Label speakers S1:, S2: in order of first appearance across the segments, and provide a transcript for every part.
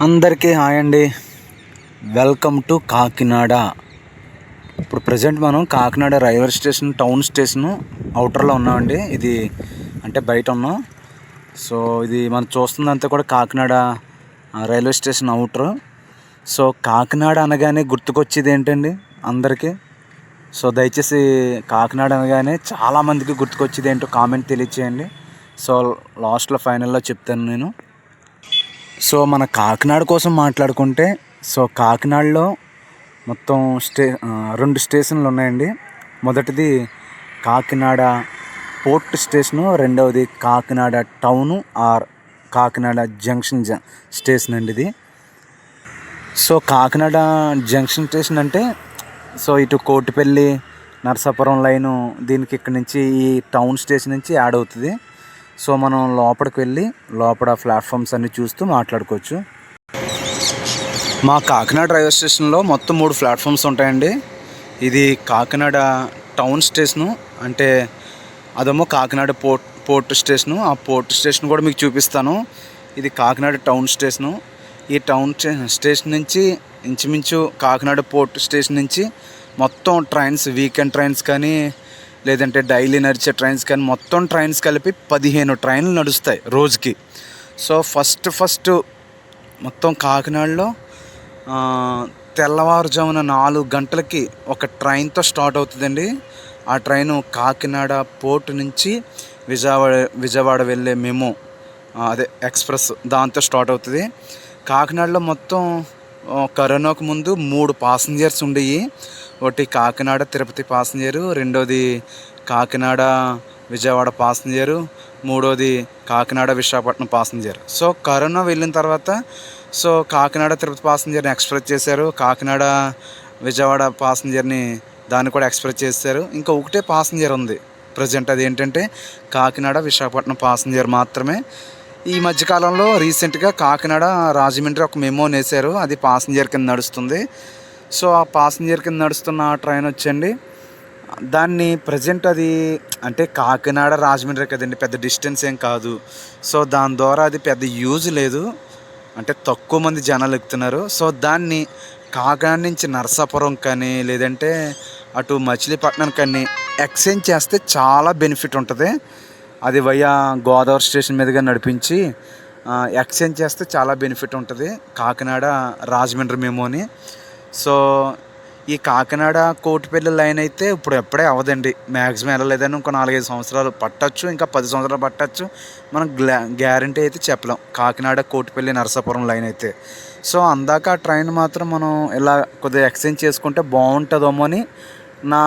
S1: అందరికీ హాయ్ అండి. Welcome to Kakinada. ఇప్పుడు ప్రజెంట్ మనం Kakinada railway station town station అవుటర్లో ఉన్నామండి. ఇది అంటే బయట ఉన్నాం. సో ఇది మనం చూస్తుందంతా కూడా Kakinada railway station outer. So Kakinada అనగానే గుర్తుకొచ్చేది ఏంటండి అందరికీ? సో దయచేసి కాకినాడ అనగానే చాలామందికి గుర్తుకొచ్చేది ఏంటో కామెంట్ తెలియచేయండి. సో లాస్ట్లో ఫైనల్లో చెప్తాను నేను. సో మన కాకినాడ కోసం మాట్లాడుకుంటే, సో కాకినాడలో మొత్తం రెండు స్టేషన్లు ఉన్నాయండి. మొదటిది కాకినాడ పోర్ట్ స్టేషను, రెండవది Kakinada town or Kakinada junction station అండి ఇది. సో కాకినాడ జంక్షన్ స్టేషన్ అంటే సో ఇటు కోటిపల్లి నరసాపురం లైను దీనికి ఇక్కడ నుంచి ఈ టౌన్ స్టేషన్ నుంచి యాడ్ అవుతుంది. సో మనం లోపలికి వెళ్ళి లోపల ప్లాట్ఫామ్స్ అన్నీ చూస్తూ మాట్లాడుకోవచ్చు. మా కాకినాడ రైల్వే స్టేషన్లో మొత్తం 3 ప్లాట్ఫామ్స్ ఉంటాయండి. ఇది కాకినాడ టౌన్ స్టేషను, అంటే అదేమో కాకినాడ పోర్ట్ స్టేషను. ఆ పోర్ట్ స్టేషన్ కూడా మీకు చూపిస్తాను. ఇది కాకినాడ టౌన్ స్టేషను. ఈ టౌన్ స్టేషన్ నుంచి ఇంచుమించు కాకినాడ పోర్ట్ స్టేషన్ నుంచి మొత్తం ట్రైన్స్, వీకెండ్ ట్రైన్స్ కానీ లేదంటే డైలీ నడిచే ట్రైన్స్ కానీ మొత్తం ట్రైన్స్ కలిపి 15 ట్రైన్లు నడుస్తాయి రోజుకి. సో ఫస్ట్ మొత్తం కాకినాడలో తెల్లవారుజామున 4 గంటలకి ఒక ట్రైన్తో స్టార్ట్ అవుతుందండి. ఆ ట్రైను కాకినాడ పోర్టు నుంచి విజయవాడ వెళ్ళే మెమో, అదే ఎక్స్ప్రెస్, దాంతో స్టార్ట్ అవుతుంది. కాకినాడలో మొత్తం కరోనాకు ముందు 3 ప్యాసింజర్స్ ఉండేవి. ఒకటి కాకినాడ తిరుపతి ప్యాసింజరు, రెండోది కాకినాడ విజయవాడ ప్యాసింజరు, మూడోది Kakinada Visakhapatnam passenger. So corona వెళ్ళిన తర్వాత సో కాకినాడ తిరుపతి ప్యాసింజర్ని ఎక్స్ప్రెస్ చేశారు, కాకినాడ విజయవాడ ప్యాసింజర్ని దాన్ని కూడా ఎక్స్ప్రెస్ చేశారు. ఇంకా ఒకటే ప్యాసింజర్ ఉంది ప్రజెంట్, అది ఏంటంటే కాకినాడ విశాఖపట్నం ప్యాసింజర్ మాత్రమే. ఈ మధ్యకాలంలో రీసెంట్గా కాకినాడ రాజమండ్రి ఒక మెమో వేశారు, అది ప్యాసింజర్ కింద నడుస్తుంది. సో ఆ ప్యాసింజర్ కింద నడుస్తున్న ట్రైన్ వచ్చండి, దాన్ని ప్రజెంట్ అది అంటే కాకినాడ రాజమండ్రి కదండి, పెద్ద డిస్టెన్స్ ఏం కాదు. సో దాని ద్వారా అది పెద్ద యూజ్ లేదు, అంటే తక్కువ మంది జనాలు ఎక్కుతున్నారు. సో దాన్ని కాకినాడ నుంచి నరసాపురం కానీ లేదంటే అటు మచిలీపట్నం కానీ ఎక్స్చేంజ్ చేస్తే చాలా బెనిఫిట్ ఉంటుంది. అది వయా గోదావరి స్టేషన్ మీదుగా నడిపించి ఎక్స్చేంజ్ చేస్తే చాలా బెనిఫిట్ ఉంటుంది కాకినాడ రాజమండ్రి మెమోని. సో ఈ కాకినాడ కోటిపల్లి లైన్ అయితే ఇప్పుడు ఎప్పుడే అవ్వదండి, మ్యాక్సిమం వెళ్ళలేదని ఇంకో 4-5 సంవత్సరాలు పట్టచ్చు, ఇంకా 10 సంవత్సరాలు పట్టచ్చు. మనం గ్యారంటీ అయితే చెప్పలేం కాకినాడ కోటిపల్లి నరసాపురం లైన్ అయితే. సో అందాక ఆ ట్రైన్ మాత్రం మనం ఇలా కొద్దిగా ఎక్స్చేంజ్ చేసుకుంటే బాగుంటుందేమో అని నా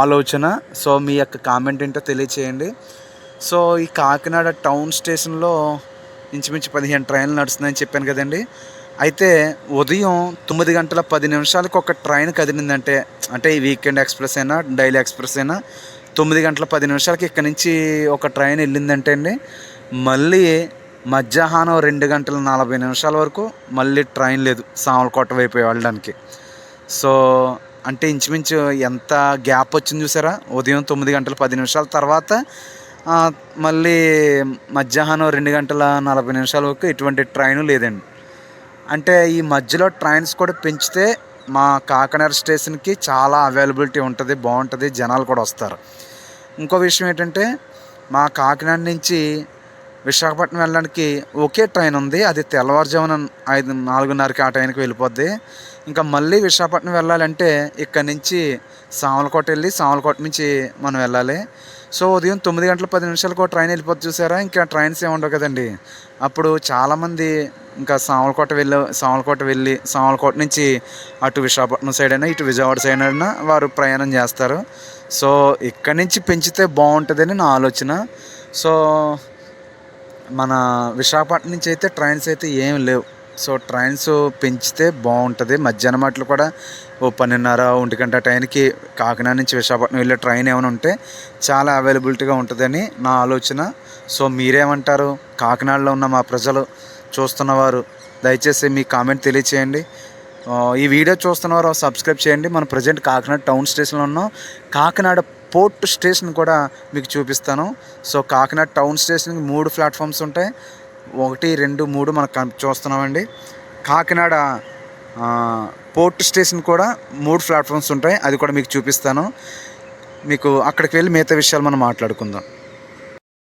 S1: ఆలోచన. సో మీ యొక్క కామెంట్ ఏంటో తెలియచేయండి. సో ఈ కాకినాడ టౌన్ స్టేషన్లో ఇంచుమించు 15 ట్రైన్లు నడుస్తున్నాయని చెప్పాను కదండి. అయితే ఉదయం 9 గంటల 10 నిమిషాలకు ఒక ట్రైన్ కదిలిందంటే, అంటే ఈ వీకెండ్ ఎక్స్ప్రెస్ అయినా డైలీ ఎక్స్ప్రెస్ అయినా 9 గంటల 10 నిమిషాలకి ఇక్కడ నుంచి ఒక ట్రైన్ వెళ్ళిందంటే అండి, మళ్ళీ మధ్యాహ్నం 2 గంటల 40 నిమిషాల వరకు మళ్ళీ ట్రైన్ లేదు సామర్లకోట వైపు వెళ్ళడానికి. సో అంటే ఇంచుమించు ఎంత గ్యాప్ వచ్చింది చూసారా, ఉదయం 9 గంటల 10 నిమిషాల తర్వాత మళ్ళీ మధ్యాహ్నం 2 గంటల 40 నిమిషాల వరకు ఎటువంటి ట్రైను లేదండి. అంటే ఈ మధ్యలో ట్రైన్స్ కూడా పెంచితే మా కాకినాడ స్టేషన్కి చాలా అవైలబిలిటీ ఉంటుంది, బాగుంటుంది, జనాలు కూడా వస్తారు. ఇంకో విషయం ఏంటంటే మా కాకినాడ నుంచి విశాఖపట్నం వెళ్ళడానికి ఒకే ట్రైన్ ఉంది, అది తెల్లవారుజామున 4:30కి ఆ ట్రైన్కి వెళ్ళిపోద్ది. ఇంకా మళ్ళీ విశాఖపట్నం వెళ్ళాలంటే ఇక్కడ నుంచి సామర్లకోట వెళ్ళి సామర్లకోట నుంచి మనం వెళ్ళాలి. సో ఉదయం 9 గంటల 10 నిమిషాలకు ట్రైన్ వెళ్ళిపోతుంది చూసారా, ఇంకా ట్రైన్స్ ఏమి ఉండవు కదండి. అప్పుడు చాలామంది ఇంకా సామర్లకోట వెళ్ళి సామర్లకోట నుంచి అటు విశాఖపట్నం సైడ్ అయినా ఇటు విజయవాడ సైడ్ అయినా వారు ప్రయాణం చేస్తారు. సో ఇక్కడి నుంచి పెంచితే బాగుంటుందని నా ఆలోచన. సో మన విశాఖపట్నం నుంచి అయితే ట్రైన్స్ అయితే ఏం లేవు. సో ట్రైన్స్ పెంచితే బాగుంటుంది. మధ్యాహ్నం మాటలు కూడా 12:30-1 గంట టైంకి కాకినాడ నుంచి విశాఖపట్నం వెళ్ళే ట్రైన్ ఏమైనా ఉంటే చాలా అవైలబిలిటీగా ఉంటుందని నా ఆలోచన. సో మీరేమంటారు? కాకినాడలో ఉన్న మా ప్రజలు చూస్తున్నవారు దయచేసి మీ కామెంట్ తెలియచేయండి. ఈ వీడియో చూస్తున్నవారు సబ్స్క్రైబ్ చేయండి. మనం ప్రజెంట్ కాకినాడ టౌన్ స్టేషన్లో ఉన్నాం. కాకినాడ పోర్ట్ స్టేషన్ కూడా మీకు చూపిస్తాను. సో కాకినాడ టౌన్ స్టేషన్కి 3 ప్లాట్ఫామ్స్ ఉంటాయి. 1, 2, 3 మనం చూస్తున్నామండి. కాకినాడ పోర్ట్ స్టేషన్ కూడా 3 ప్లాట్ఫామ్స్ ఉంటాయి. అది కూడా మీకు చూపిస్తాను. మీకు అక్కడికి వెళ్ళి మిగతా విషయాలు మనం మాట్లాడుకుందాం.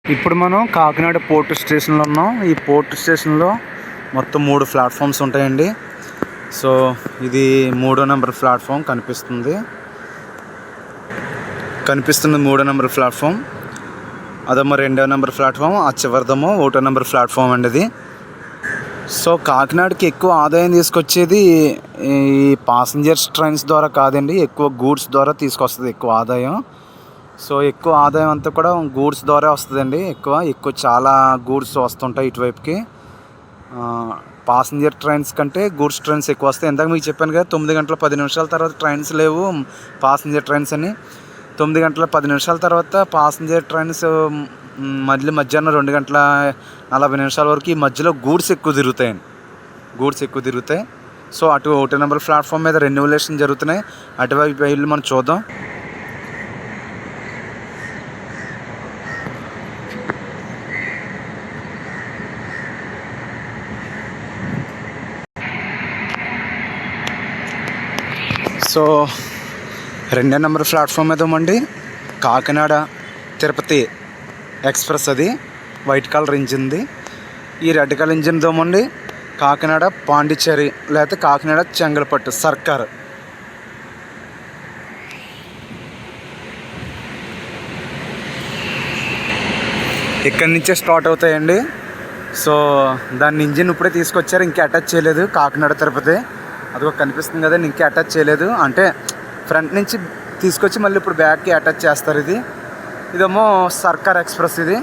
S1: ఇప్పుడు మనం కాకినాడ పోర్ట్ స్టేషన్లో ఉన్నాం. ఈ పోర్ట్ స్టేషన్లో మొత్తం 3 ప్లాట్ఫామ్స్ ఉంటాయండి. సో ఇది 3వ నెంబర్ ప్లాట్ఫామ్ కనిపిస్తుంది 3వ నెంబర్ ప్లాట్ఫామ్. అదేమో 2వ నెంబర్ ప్లాట్ఫామ్. ఆ చివరిదేమో 1వ నెంబర్ ప్లాట్ఫామ్ అండి ఇది. సో కాకినాడకి ఎక్కువ ఆదాయం తీసుకొచ్చేది ఈ పాసింజర్స్ ట్రైన్స్ ద్వారా కాదండి, ఎక్కువ గూడ్స్ ద్వారా తీసుకొస్తుంది ఎక్కువ ఆదాయం. సో ఎక్కువ ఆదాయం అంతా కూడా గూడ్స్ ద్వారా వస్తుందండి. ఎక్కువ చాలా గూడ్స్ వస్తుంటాయి ఇటువైపుకి. పాసింజర్ ట్రైన్స్ కంటే గూడ్స్ ట్రైన్స్ ఎక్కువ వస్తాయి. ఇందాక మీకు చెప్పాను కదా 9 గంటల 10 నిమిషాల తర్వాత ట్రైన్స్ లేవు పాసింజర్ ట్రైన్స్ అని. 9 గంటల 10 నిమిషాల తర్వాత పాసింజర్ ట్రైన్స్ మధ్యాహ్నం 2 గంటల 40 నిమిషాల వరకు ఈ మధ్యలో గూడ్స్ ఎక్కువ తిరుగుతాయి. సో అటు 1వ నెంబర్ ప్లాట్ఫామ్ మీద రెన్యువలేషన్ జరుగుతున్నాయి. అటువైపు వెళ్ళి మనం చూద్దాం. సో 2వ నెంబర్ ప్లాట్ఫామ్ ఏదోమండి కాకినాడ తిరుపతి ఎక్స్ప్రెస్. అది వైట్ కలర్ ఇంజిన్ది. ఈ రెడ్ కలర్ ఇంజిన్ దోమండి కాకినాడ పాండిచ్చేరి లేకపోతే కాకినాడ చెంగల్పట్టు సర్కార్. ఇక్కడి నుంచే స్టార్ట్ అవుతాయండి. సో దాన్ని ఇంజిన్ ఇప్పుడే తీసుకొచ్చారు, ఇంకా అటాచ్ చేయలేదు. కాకినాడ తిరుపతి అది ఒక కనిపిస్తుంది కదండి, ఇంకా అటాచ్ చేయలేదు. అంటే ఫ్రంట్ నుంచి తీసుకొచ్చి మళ్ళీ ఇప్పుడు బ్యాక్కి అటాచ్ చేస్తారు. ఇదేమో సర్కార్ ఎక్స్ప్రెస్ ఇది.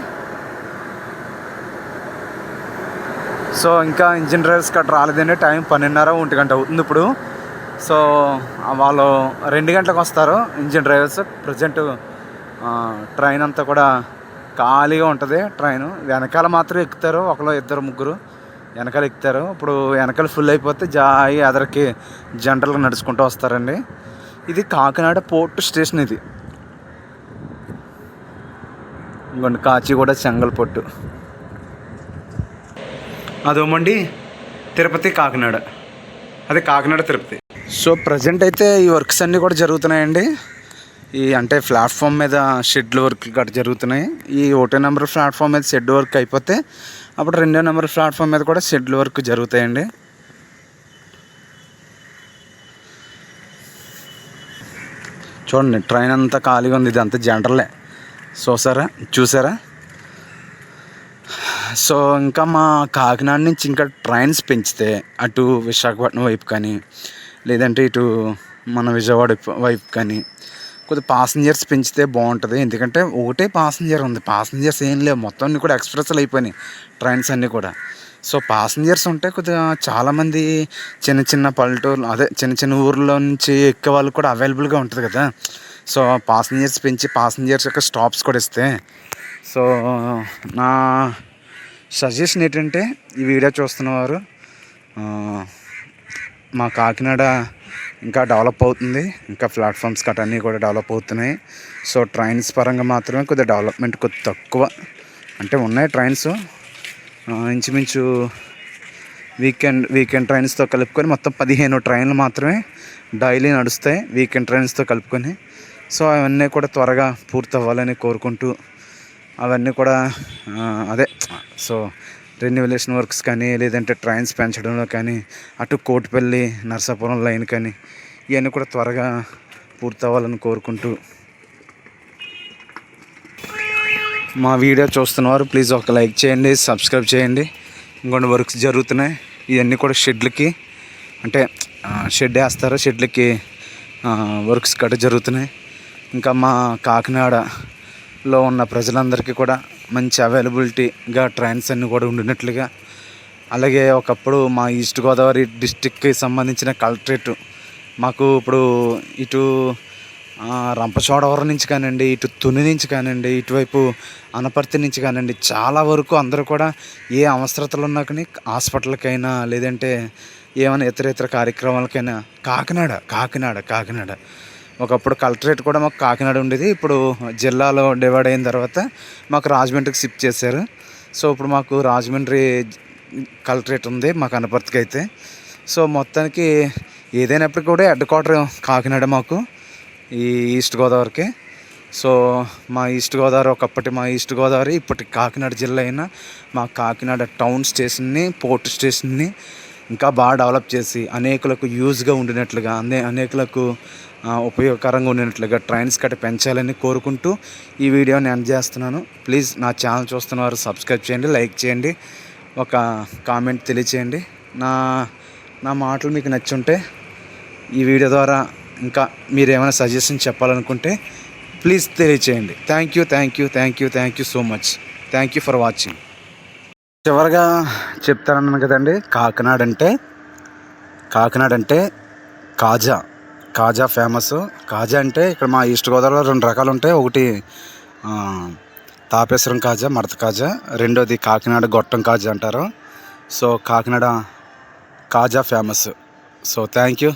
S1: సో ఇంకా ఇంజిన్ డ్రైవర్స్ కట్ట రాలేదండి. టైం 12:30 1 గంట అవుతుంది ఇప్పుడు. సో వాళ్ళు 2 గంటలకు వస్తారు ఇంజిన్ డ్రైవర్స్. ప్రజెంట్ ట్రైన్ అంతా కూడా ఖాళీగా ఉంటుంది. ట్రైన్ వెనకాల మాత్రం ఎక్కుతారు, ఒకరు 2 3 వెనకాల ఎక్కుతారు. ఇప్పుడు వెనకాల ఫుల్ అయిపోతే జాయి ఎదరికి జనరల్గా నడుచుకుంటూ వస్తారండి. ఇది కాకినాడ పోర్ట్ స్టేషన్. ఇది ఇంకొండి కాచిగూడ చెంగల్పట్టు. అదేమండి తిరుపతి కాకినాడ, అదే కాకినాడ తిరుపతి. సో ప్రజెంట్ అయితే ఈ వర్క్స్ అన్నీ కూడా జరుగుతున్నాయండి. అంటే ప్లాట్ఫామ్ మీద షెడ్ల వర్క్ గట్రా జరుగుతున్నాయి. ఈ 1వ నెంబర్ ప్లాట్ఫామ్ మీద షెడ్ వర్క్ అయిపోతే అప్పుడు 2వ నెంబర్ ప్లాట్ఫామ్ మీద కూడా షెడ్ల వర్క్ జరుగుతాయండి. చూడండి ట్రైన్ అంతా ఖాళీగా ఉంది. ఇదంతా జనరలే. చూసారా. సో ఇంకా మా కాకినాడ నుంచి ఇంకా ట్రైన్స్ పెంచితే అటు విశాఖపట్నం వైపు కానీ లేదంటే ఇటు మన విజయవాడ వైపు కానీ కొద్దిగా పాసింజర్స్ పెంచితే బాగుంటుంది. ఎందుకంటే ఒకటే పాసింజర్ ఉంది, పాసింజర్స్ ఏం లేవు. మొత్తం అన్నీ కూడా ఎక్స్ప్రెస్లు అయిపోయినాయి ట్రైన్స్ అన్నీ కూడా. సో పాసింజర్స్ ఉంటే కొద్దిగా చాలామంది చిన్న పల్లెటూర్లు చిన్న ఊర్లో నుంచి ఎక్కే వాళ్ళు కూడా అవైలబుల్గా ఉంటుంది కదా. సో పాసింజర్స్ పెంచి పాసింజర్స్ యొక్క స్టాప్స్ కూడా ఇస్తే. సో నా సజెషన్ ఏంటంటే ఈ వీడియో చూస్తున్నవారు మా కాకినాడ ఇంకా డెవలప్ అవుతుంది, ఇంకా ప్లాట్ఫామ్స్ కట్ అన్నీ కూడా డెవలప్ అవుతున్నాయి. సో ట్రైన్స్ పరంగా మాత్రమే కొద్దిగా డెవలప్మెంట్ కొద్దిగా తక్కువ. అంటే ఉన్నాయి ట్రైన్స్ ఇంచుమించు వీకెండ్ ట్రైన్స్తో కలుపుకొని మొత్తం 15 ట్రైన్లు మాత్రమే డైలీ నడుస్తాయి వీకెండ్ ట్రైన్స్తో కలుపుకొని. సో అవన్నీ కూడా త్వరగా పూర్తి అవ్వాలని కోరుకుంటూ అవన్నీ కూడా సో రెన్యువలేషన్ వర్క్స్ కానీ లేదంటే ట్రైన్స్ పెంచడంలో కానీ అటు కోటిపల్లి నరసాపురం లైన్ కానీ ఇవన్నీ కూడా త్వరగా పూర్తి అవ్వాలని కోరుకుంటూ మా వీడియో చూస్తున్నవారు ప్లీజ్ ఒక లైక్ చేయండి, సబ్స్క్రైబ్ చేయండి. ఇంకొన్ని వర్క్స్ జరుగుతున్నాయి. ఇవన్నీ కూడా షెడ్లకి అంటే షెడ్ వేస్తారు, షెడ్లకి వర్క్స్ కట్ట జరుగుతున్నాయి. ఇంకా మా కాకినాడలో ఉన్న ప్రజలందరికీ కూడా మంచి అవైలబిలిటీగా ట్రైన్స్ అన్నీ కూడా ఉండినట్లుగా, అలాగే ఒకప్పుడు మా ఈస్ట్ గోదావరి డిస్టిక్కి సంబంధించిన కలెక్టరేట్ మాకు ఇప్పుడు ఇటు రంపచోడవరం నుంచి కానివ్వండి, ఇటు తుని నుంచి కానివ్వండి, ఇటువైపు అనపర్తి నుంచి కానివ్వండి, చాలా వరకు అందరూ కూడా ఏ అవసరతలు ఉన్నా కానీ హాస్పిటల్కైనా లేదంటే ఏమైనా ఇతర కార్యక్రమాలకైనా కాకినాడ ఒకప్పుడు కలెక్టరేట్ కూడా మాకు కాకినాడ ఉండేది. ఇప్పుడు జిల్లాలో డివైడ్ అయిన తర్వాత మాకు రాజమండ్రికి షిఫ్ట్ చేశారు. సో ఇప్పుడు మాకు రాజమండ్రి కలెక్టరేట్ ఉంది మాకు అనపర్తికి అయితే. సో మొత్తానికి ఏదైనప్పటికీ కూడా హెడ్ క్వార్టర్ కాకినాడ మాకు ఈ ఈస్ట్ గోదావరికి. సో మా ఈస్ట్ గోదావరి ఒకప్పటి మా ఈస్ట్ గోదావరి ఇప్పటి కాకినాడ జిల్లా అయినా మా కాకినాడ టౌన్ స్టేషన్ని పోర్ట్ స్టేషన్ని ఇంకా బాగా డెవలప్ చేసి అనేకులకు యూజ్గా ఉండినట్లుగా అనేకులకు ఉపయోగకరంగా ఉండినట్లుగా ట్రైన్స్ కట్ట పెంచాలని కోరుకుంటూ ఈ వీడియోని ఎండ్ చేస్తున్నాను. ప్లీజ్ నా ఛానల్ చూస్తున్నవారు సబ్స్క్రైబ్ చేయండి, లైక్ చేయండి, ఒక కామెంట్ తెలియచేయండి. నా మాటలు మీకు నచ్చుంటే ఈ వీడియో ద్వారా ఇంకా మీరు ఏమైనా సజెషన్ చెప్పాలనుకుంటే ప్లీజ్ తెలియచేయండి. Thank you so much. Thank you for watching. చివరిగా చెప్తానన్నాను కదండి, కాకినాడ అంటే కాజా ఫేమస్. కాజా అంటే ఇక్కడ మా ఈస్ట్ గోదావరిలో 2 రకాలు ఉంటాయి. ఒకటి తాపేశ్వరం కాజా, మడత కాజా. రెండోది కాకినాడ గొట్టం కాజా అంటారు. So Kakinada kaja famous. So thank you.